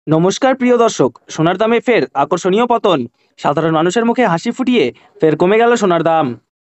নমস্কার প্রিয় দর্শক, সোনার দামে ফের আকর্ষণীয় পতন। সাধারণ মানুষের মুখে হাসি ফুটিয়ে ফের কমে গেল সোনার দাম।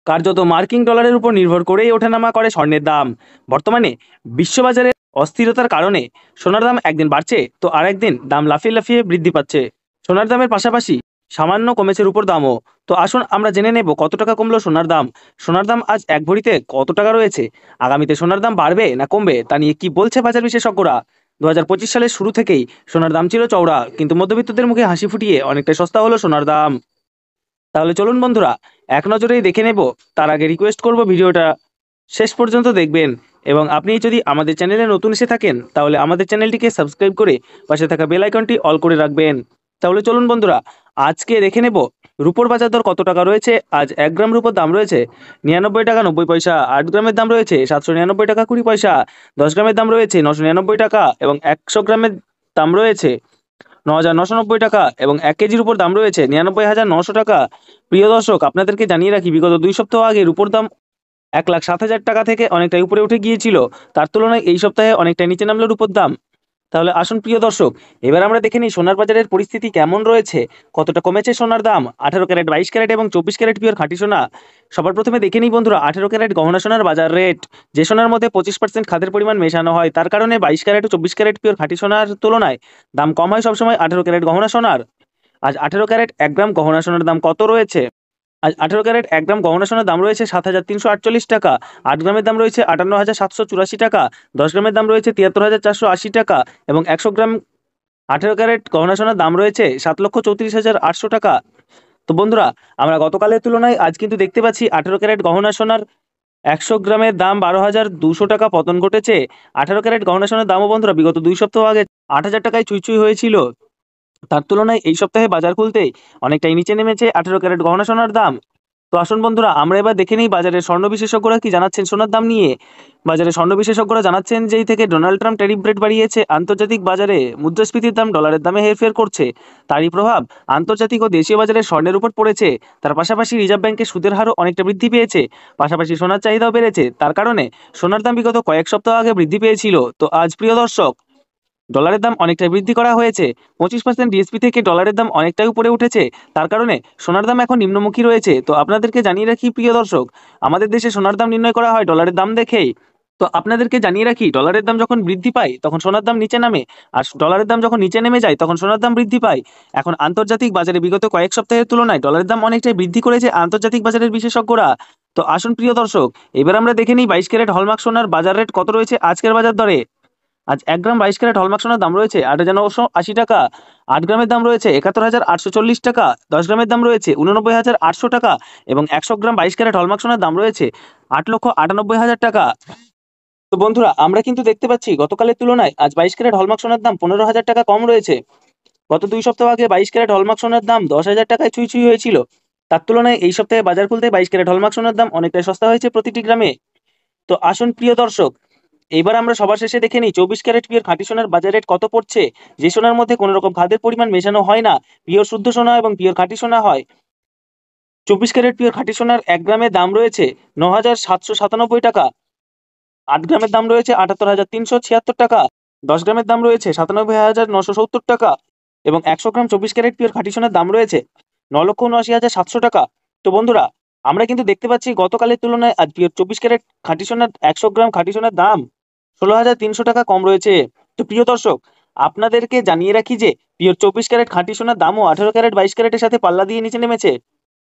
কার্যত মার্কিন ডলারের উপর নির্ভর করেই ওঠানামা করে স্বর্ণের দাম। বর্তমানে বিশ্ববাজারে অস্থিরতার কারণে সোনার দাম একদিন বাড়ছে তো আর একদিন দাম লাফিয়ে লাফিয়ে বৃদ্ধি পাচ্ছে। সোনার দামের পাশাপাশি সামান্য কমেছে রূপোর দামও। তো আসুন আমরা জেনে নেব কত টাকা কমলো সোনার দাম। সোনার দাম আজ এক ভরিতে কত টাকা রয়েছে, আগামীতে সোনার দাম বাড়বে না কমবে তা নিয়ে কি বলছে বাজার বিশেষজ্ঞরা। ২০২৫ সালের শুরু থেকেই সোনার দাম ছিল চওড়া, কিন্তু মধ্যবিত্তদের মুখে হাসি ফুটিয়ে অনেকটা সস্তা হলো সোনার দাম। তাহলে চলুন বন্ধুরা, এক নজরেই দেখে নেব। তার আগে রিকোয়েস্ট করব ভিডিওটা শেষ পর্যন্ত দেখবেন, এবং আপনি যদি আমাদের চ্যানেলে নতুন এসে থাকেন তাহলে আমাদের চ্যানেলটিকে সাবস্ক্রাইব করে পাশে থাকা বেল আইকনটি অল করে রাখবেন। তাহলে চলুন বন্ধুরা, আজকে দেখে নেব রুপোর বাজার দর কত টাকা রয়েছে। আজ ১ গ্রাম রুপোর দাম রয়েছে ৯৯ টাকা ৯০ পয়সা, ৮ গ্রামের দাম রয়েছে ৭৯৯ টাকা ২০ পয়সা, ১০ গ্রামের দাম রয়েছে ৯৯৯ টাকা এবং ১০০ গ্রামের দাম রয়েছে ৯,৯৯০ টাকা এবং ১ কেজির উপর দাম রয়েছে ৯৯,৯০০ টাকা। প্রিয় দর্শক, আপনাদেরকে জানিয়ে রাখি, বিগত ২ সপ্তাহ আগে রুপোর দাম ১,৬০,০০০ টাকা থেকে অনেকটাই উপরে উঠে গিয়েছিল। তার তুলনায় এই সপ্তাহে অনেকটাই নিচে নামলো রুপোর দাম। তাহলে আসুন প্রিয় দর্শক, এবার আমরা দেখে নিই সোনার বাজারের পরিস্থিতি কেমন রয়েছে, কতটা কমেছে সোনার দাম। ১৮ ক্যারেট, ২২ ক্যারেট এবং ২৪ ক্যারেট পিওর খাঁটি সোনা। সবার প্রথমে দেখে নিই বন্ধুরা ১৮ ক্যারেট গহনা সোনার বাজার রেট। যে সোনার মধ্যে 25% খাদের পরিমাণ মেশানো হয়, তার কারণে ২২ ক্যারেট ও ২৪ ক্যারেট পিওর খাঁটি সোনার তুলনায় দাম কম হয় সবসময় ১৮ ক্যারেট গহনা সোনার। আজ ১৮ ক্যারেট ১ গ্রাম গহনা সোনার দাম কত রয়েছে? আজ ১৮ ক্যারেট ১ গ্রাম গহনা সোনার দাম রয়েছে ৭,৩৪৮ টাকা, ৮ গ্রামের দাম রয়েছে ৫৮,৭৮৪ টাকা, ১০ গ্রামের দাম রয়েছে ৭৩,৪৮০ টাকা এবং ১০০ গ্রাম ১৮ ক্যারেট গহনা সোনার দাম রয়েছে ৭,৩৪,৮০০ টাকা। তো বন্ধুরা, আমরা গতকালের তুলনায় আজ কিন্তু দেখতে পাচ্ছি ১৮ ক্যারেট গহনা সোনার ১০০ গ্রামের দাম ১২,২০০ টাকা পতন ঘটেছে। ১৮ ক্যারেট গহনা সোনার দামও বন্ধুরা বিগত ২ সপ্তাহ আগে ৮,০০০ টাকায় ছুঁই হয়েছিল। তার তুলনায় এই সপ্তাহে বাজার খুলতেই অনেকটাই নিচে নেমেছে ১৮ ক্যারেট গহনা সোনার দাম। তো আসুন বন্ধুরা, আমরা এবার দেখে নিই বাজারের স্বর্ণ বিশেষজ্ঞরা কি জানাচ্ছেন সোনার দাম নিয়ে। বাজারে স্বর্ণ বিশেষজ্ঞরা জানাচ্ছেন, যেই থেকে ডোনাল্ড ট্রাম্প ট্যারিফ রেট বাড়িয়েছে, আন্তর্জাতিক বাজারে মুদ্রাস্ফীতির দাম ডলারের দামে হেরফের করছে। তারই প্রভাব আন্তর্জাতিক ও দেশীয় বাজারে স্বর্ণের উপর পড়েছে। তার পাশাপাশি রিজার্ভ ব্যাংকের সুদের হারও অনেকটা বৃদ্ধি পেয়েছে। পাশাপাশি সোনার চাহিদাও বেড়েছে। তার কারণে সোনার দাম বিগত কয়েক সপ্তাহ আগে বৃদ্ধি পেয়েছিল, তো আজ প্রিয় দর্শক ডলারের দাম অনেকটাই বৃদ্ধি করা হয়েছে। 25% ডিএসপি থেকে ডলারের দাম অনেকটাই উপরে উঠেছে। তার কারণে সোনার দাম এখন নিম্নমুখী রয়েছে। তো আপনাদেরকে জানিয়ে রাখি প্রিয় দর্শক, আমাদের দেশে সোনার দাম নির্ণয় করা হয় ডলারের দাম দেখেই। তো আপনাদেরকে জানিয়ে রাখি, ডলারের দাম যখন বৃদ্ধি পায় তখন সোনার দাম নিচে নামে, আর ডলারের দাম যখন নিচে নেমে যায় তখন সোনার দাম বৃদ্ধি পায়। এখন আন্তর্জাতিক বাজারে বিগত কয়েক সপ্তাহের তুলনায় ডলারের দাম অনেকটাই বৃদ্ধি করেছে আন্তর্জাতিক বাজারের বিশেষজ্ঞরা। তো আসুন প্রিয় দর্শক, এবার আমরা দেখে নিই 22 ক্যারেট হলমার্ক সোনার বাজার রেট কত রয়েছে আজকের বাজার দরে। আজ ১ গ্রাম ২২ ক্যারেট হলমার্ক সোনার দাম রয়েছে ৮,৯৮০ টাকা, ৮ গ্রামের দাম রয়েছে ৭১,৮৪০ টাকা, ১০ গ্রামের দাম রয়েছে ৮৯,৮০০ টাকা এবং ১০০ গ্রাম ২২ ক্যারেট হলমার্ক সোনার দাম রয়েছে ৮,৯৮,০০০ টাকা। তো বন্ধুরা, আমরা কিন্তু দেখতে পাচ্ছি গতকালের তুলনায় আজ ২২ ক্যারেট হলমার্ক সোনার দাম ১৫,০০০ টাকা কম রয়েছে। গত ২ সপ্তাহ আগে ২২ ক্যারেট হলমার্ক সোনার দাম ১০,০০০ টাকায় ছুঁই হয়েছিল। তার তুলনায় এই সপ্তাহে বাজার খুলতে ২২ ক্যারেট হলমার্ক সোনার দাম অনেকটাই সস্তা হয়েছে প্রতিটি গ্রামে। তো আসুন প্রিয় দর্শক, এইবার আমরা সবার শেষে দেখে নিই ২৪ ক্যারেট পিওর খাঁটি সোনার বাজার রেট কত পড়ছে। যে সোনার মধ্যে কোনো রকম খাদের পরিমাণ মেশানো হয় না, পিওর শুদ্ধ সোনা এবং পিওর খাঁটি সোনা হয়। ২৪ ক্যারেট পিওর খাঁটি সোনার ১ গ্রামের দাম রয়েছে ৯,৭৯৭ টাকা, ৮ গ্রামের দাম রয়েছে ৭৮,৩৭৬ টাকা, ১০ গ্রামের দাম রয়েছে ৯৭,৯৭০ টাকা এবং ১০০ গ্রাম ২৪ ক্যারেট পিওর খাঁটি সোনার দাম রয়েছে ৯,৭৯,৭০০ টাকা। তো বন্ধুরা, আমরা কিন্তু দেখতে পাচ্ছি গতকালের তুলনায় আজ পিওর ২৪ ক্যারেট খাঁটি সোনার ১০০ গ্রাম খাঁটি সোনার দাম ১৬,৩০০ টাকা কম রয়েছে। তো প্রিয় দর্শক, আপনাদেরকে জানিয়ে রাখি যে পিওর ২৪ ক্যারেট খাঁটি সোনার দামও ১৮ ক্যারেট ২২ ক্যারেটের সাথে পাল্লা দিয়ে নিচে নেমেছে।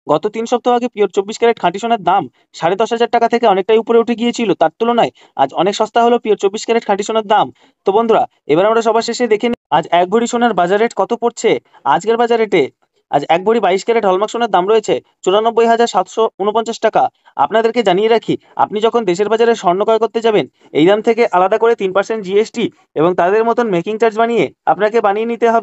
গত ৩ সপ্তাহ আগে পিওর ২৪ ক্যারেট খাঁটি সোনার দাম ১০,৫০০ টাকা থেকে অনেকটাই উপরে উঠে গিয়েছিল। তার তুলনায় আজ অনেক সস্তা হলো পিওর ২৪ ক্যারেট খাঁটি সোনার দাম। তো বন্ধুরা, এবার আমরা সবার শেষে দেখে নিই আজ ১ ভরি সোনার বাজার রেট কত পড়ছে আজকের বাজার রেটে। আজ ১ ভরি ২২ ক্যারেট হলমার্ক সোনার দাম রয়েছে ৯৪,৭৪৯ টাকা। আপনাদেরকে জানিয়ে রাখি, আপনি যখন দেশের বাজারে স্বর্ণ ক্রয় করতে যাবেন, এই দাম থেকে আলাদা করে ৩% জিএসটি এবং তাদের মতন মেকিং চার্জ বানিয়ে আপনাকে বানিয়ে নিতে হবে